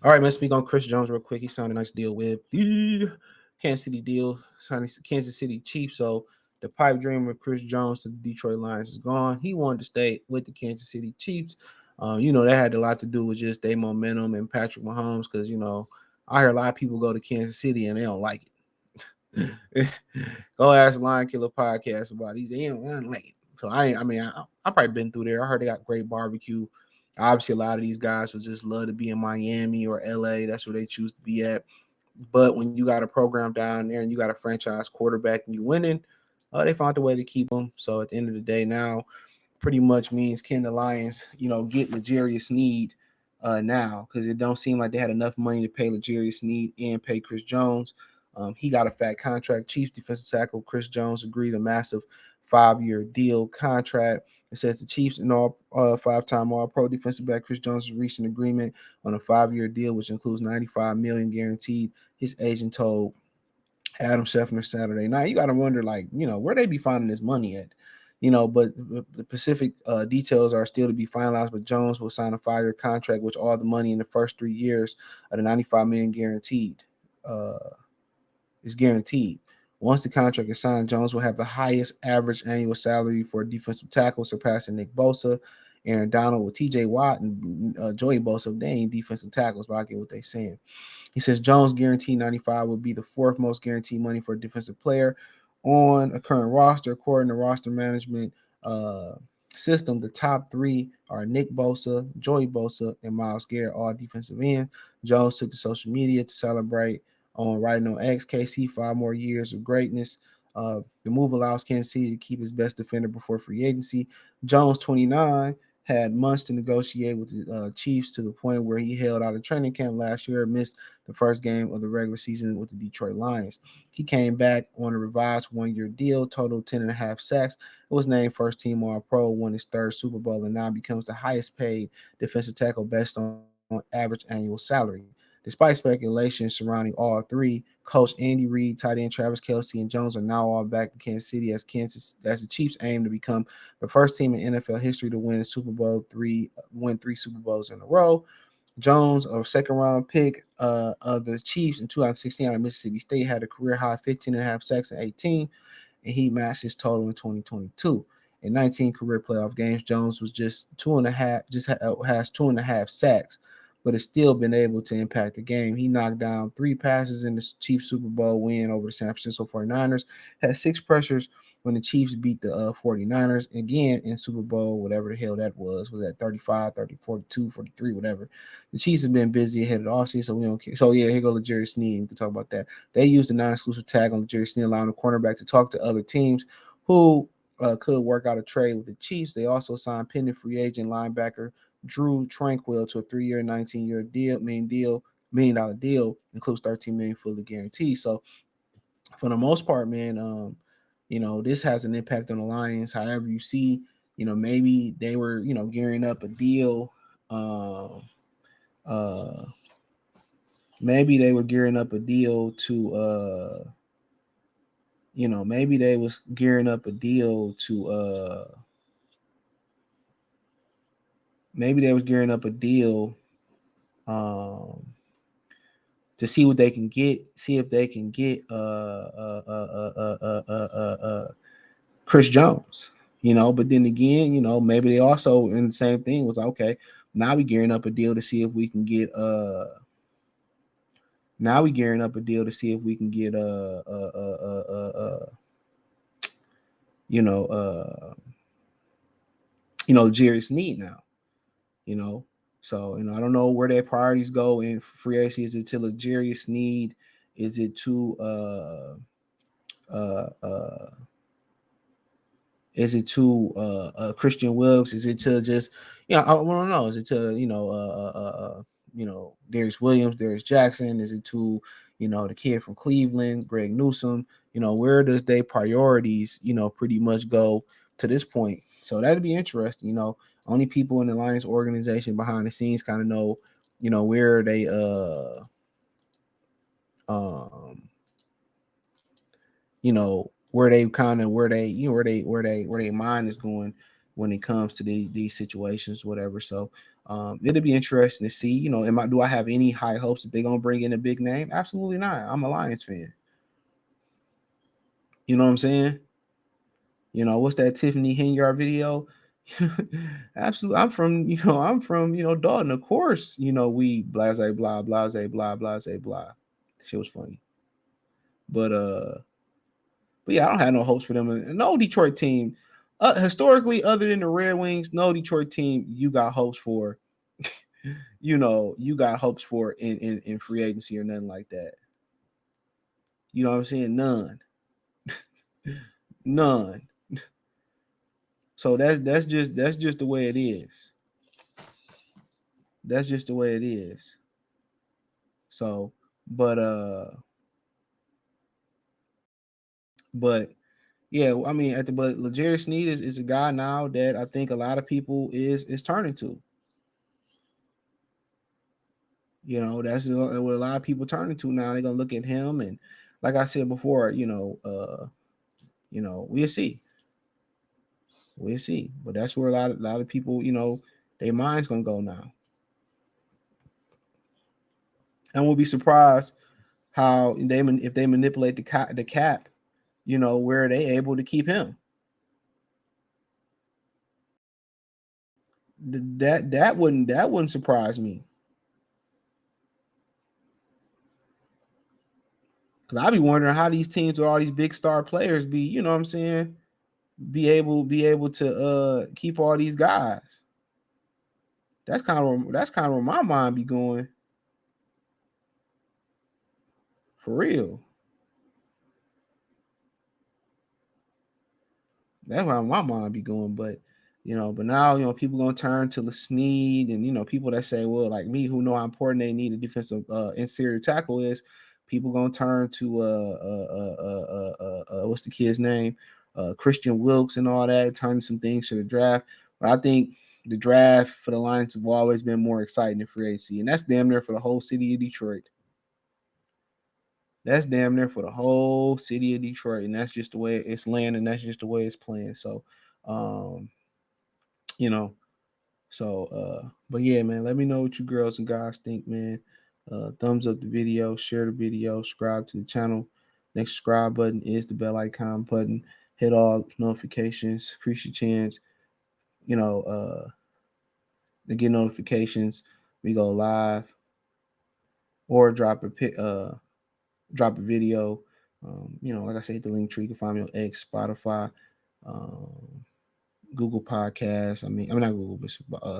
All right, let's speak on Chris Jones real quick. He signed a nice deal with the Kansas City deal, signing Kansas City Chiefs. So the pipe dream of Chris Jones to the Detroit Lions is gone. He wanted to stay with the Kansas City Chiefs. That had a lot to do with just their momentum and Patrick Mahomes because, I hear a lot of people go to Kansas City and they don't like it. Go ask Lion Killer podcast about these. They don't like it. So I probably been through there. I heard they got great barbecue. Obviously, a lot of these guys would just love to be in Miami or LA. That's where they choose to be at. But when you got a program down there and you got a franchise quarterback and you winning, they found a way to keep them. So at the end of the day, now pretty much means can the Lions, get L'Jarius Sneed now because it don't seem like they had enough money to pay L'Jarius Sneed and pay Chris Jones. He got a fat contract. Chiefs defensive tackle Chris Jones agreed a massive 5-year deal contract. It says the Chiefs and all five-time All-Pro defensive back Chris Jones reached an agreement on a 5-year deal, which includes $95 million guaranteed. His agent told Adam Schefter Saturday night. You got to wonder, where they be finding this money at? But the specific details are still to be finalized. But Jones will sign a 5-year contract, which all the money in the first 3 years of the $95 million guaranteed is guaranteed. Once the contract is signed, Jones will have the highest average annual salary for a defensive tackle, surpassing Nick Bosa, Aaron Donald with T.J. Watt, and Joey Bosa. They ain't defensive tackles, but I get what they're saying. He says Jones guaranteed 95 would be the fourth most guaranteed money for a defensive player on a current roster, according to roster management system. The top three are Nick Bosa, Joey Bosa, and Myles Garrett, all defensive end. Jones took to social media to celebrate on writing on X, KC 5 more years of greatness. The move allows Kansas City to keep his best defender before free agency. Jones, 29, had months to negotiate with the Chiefs to the point where he held out of training camp last year and missed the first game of the regular season with the Detroit Lions. He came back on a revised 1-year deal, total 10.5 sacks. It was named first team All-Pro, won his third Super Bowl, and now becomes the highest paid defensive tackle based on average annual salary. Despite speculation surrounding all three, Coach Andy Reid, tight end Travis Kelce, and Jones are now all back in Kansas City as the Chiefs aim to become the first team in NFL history to win three Super Bowls in a row. Jones, a second-round pick of the Chiefs in 2016 out of Mississippi State, had a career high 15.5 sacks in 18, and he matched his total in 2022. In 19 career playoff games, Jones was has 2.5 sacks, but has still been able to impact the game. He knocked down 3 passes in the Chiefs Super Bowl win over the San Francisco 49ers, had 6 pressures when the Chiefs beat the 49ers again in Super Bowl, whatever the hell that was that 35, 30, 42, 43, whatever. The Chiefs have been busy ahead of the offseason, so we don't care. So, yeah, here goes L'Jarius Sneed. We can talk about that. They used a non-exclusive tag on L'Jarius Sneed, allowing the cornerback to talk to other teams who could work out a trade with the Chiefs. They also signed pending free agent linebacker Drew Tranquill to a 3-year, $19 million dollar deal, includes $13 million fully guaranteed. So, for the most part, man, this has an impact on the Lions. However, you see, maybe they were, gearing up a deal. Uh, Maybe they were gearing up a deal to, maybe they was gearing up a deal to, maybe they was gearing up a deal, to see what they can get, see if they can get, Chris Jones, but then again, maybe they also in the same thing was okay. Now we gearing up a deal to see if we can get now we gearing up a deal to see if we can get Jerry Sneed now, So, I don't know where their priorities go in free agency. Is it to L'Jarius Sneed? Is it to uh uh is it to Christian Wilkes? Is it to just I don't know. Is it to Darius Williams, Darius Jackson? Is it to the kid from Cleveland, Greg Newsome? Where does their priorities pretty much go to this point? So that'd be interesting. Only people in the Lions organization behind the scenes kind of know where they um where they kind of where they mind is going when it comes to these situations, whatever. So It'll be interesting to see. Do I have any high hopes that they're gonna bring in a big name? Absolutely not. I'm a Lions fan. You know what I'm saying? What's that Tiffany Henyard video? Absolutely. I'm from Dalton. Of course, we blase blah blase blah blase blah. Shit was funny. But yeah, I don't have no hopes for them. And no Detroit team, historically, other than the Red Wings, no Detroit team you got hopes for. You got hopes for in free agency or nothing like that. You know what I'm saying? None. None. So that's just the way it is. That's just the way it is. So, but but yeah, I mean, but Legere Sneed is a guy now that I think a lot of people is turning to. That's what a lot of people turning to now. They're gonna look at him, and like I said before, we'll see. We'll see. But that's where a lot of people, their mind's gonna go now. And we'll be surprised how if they manipulate the cap, where they able to keep him. That wouldn't surprise me. Cause I be wondering how these teams with all these big star players be, you know what I'm saying, be able to keep all these guys. That's kind of where my mind be going. For real. That's where my mind be going. But now, people gonna turn to the Sneed and people that say, well, like me who know how important they need a defensive interior tackle is, people gonna turn to what's the kid's name? Christian Wilkes and all that, turning some things to the draft. But I think the draft for the Lions have always been more exciting than free agency, and that's damn near for the whole city of Detroit. That's damn near for the whole city of Detroit, and that's just the way it's landing. That's just the way it's playing. So, um, you know, but yeah, man, let me know what you girls and guys think, man. Thumbs up the video, share the video, subscribe to the channel. Next subscribe button is the bell icon button. Hit all notifications. Increase your chance, you know, to get notifications. We go live or drop a video. Like I said, hit the link tree. You can find me on X, Spotify, um, Google Podcasts. I'm not Google, but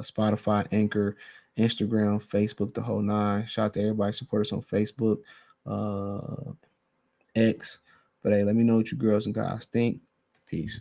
Spotify, Anchor, Instagram, Facebook, the whole nine. Shout out to everybody support us on Facebook, X. But hey, let me know what you girls and guys think. Peace.